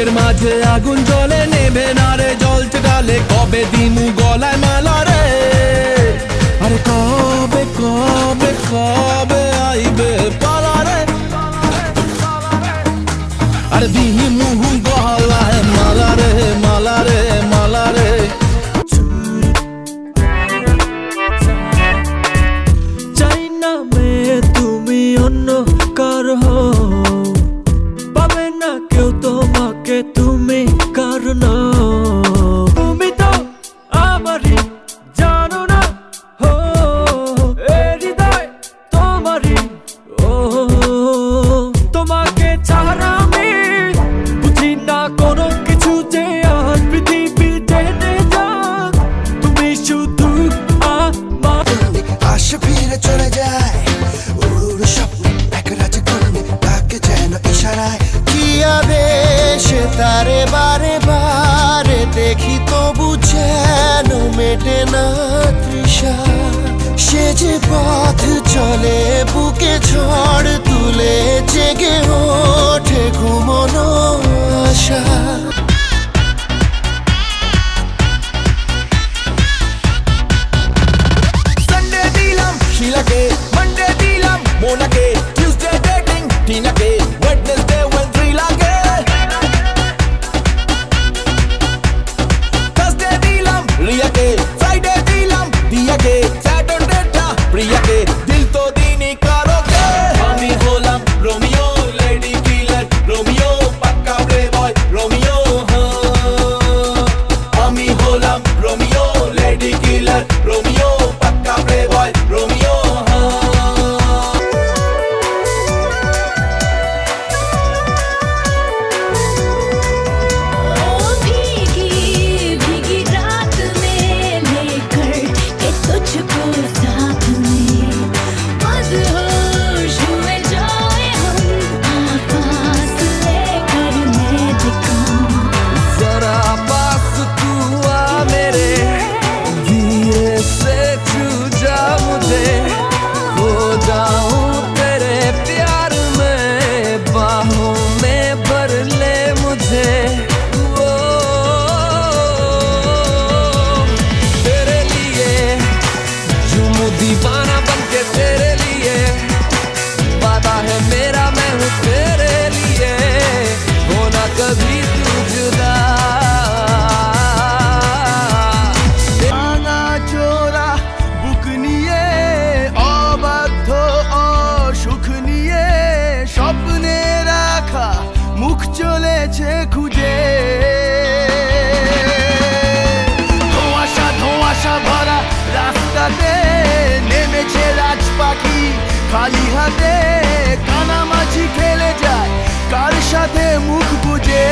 বুকের মাঝে আগুন জ্বলে নেবে না রে জ্বলছে ডালে কবে দিমু গলায় মালা রে আরে কবে কবে কবে আইবে পালা রে আরে দিমু গলায় মালা রে মালা রে মালা রে চাই না মেয়ে তুমি অন্য কার হও পাবে না কেউ তোমাকে তুমি কারণ তুমি তো আমারই জানো না হো এ হৃদয় তোমারই ও তোমাকে ছাড়া আমি বুঝি না কোনো কিছু যে আর পৃথিবী টেনে যাক তুমি শুধু আমার আশা ফিরে চলে যায় উড়ুড়ু স্বপ্ন এক রাতে করবে তাকে যেন ইশারায় কি আবেশে তারে বারে বারে দেখি তবু যেন মেটে না তৃষা সে যে পথ চলে বুকে ঝড় তুলে জেগে ওঠে ঘুমনো আশা Sunday dilam Sheila-ke, Monday dilam Mona-ke, Tuesday dating Tina-ke, Wednesday when Rila-ke Thursday dilam Riya-ke, Friday dilam Diya-ke, Saturday ta Priya-ke, dil to dini karo-ke Ami holam Romeo, lady killer Romeo, pakka playboy Romeo, Ami holam Romeo, lady killer Romeo, pakka playboy Romeo भीगी भीगी रात में लेकर के तुझको साथ में मदहोश हुए जाए हम आकाश लेकर मैं दिखाऊं जरा पास तू आ मेरे धीरे से छू जा मुझे खो जाऊं तेरे प्यार में बाहों में भर ले मुझे ओ, तेरे लिए झूमूं दीवाना बनके तेरे लिए वादा है मेरा मैं हूँ तेरे लिए होना कभी तू जुदा ভাঙা চোরা বুক নিয়ে অবাধ্য অসুখ নিয়ে স্বপ্নে রাখা মুখ চলেছে খুঁজে ধোঁয়াশা ধোঁয়াশা ভরা রাস্তাতে নেমেছে রাজ পাখি খালি হাতে কানামাছি খেলে যায় কার সাথে মুখ বুঝে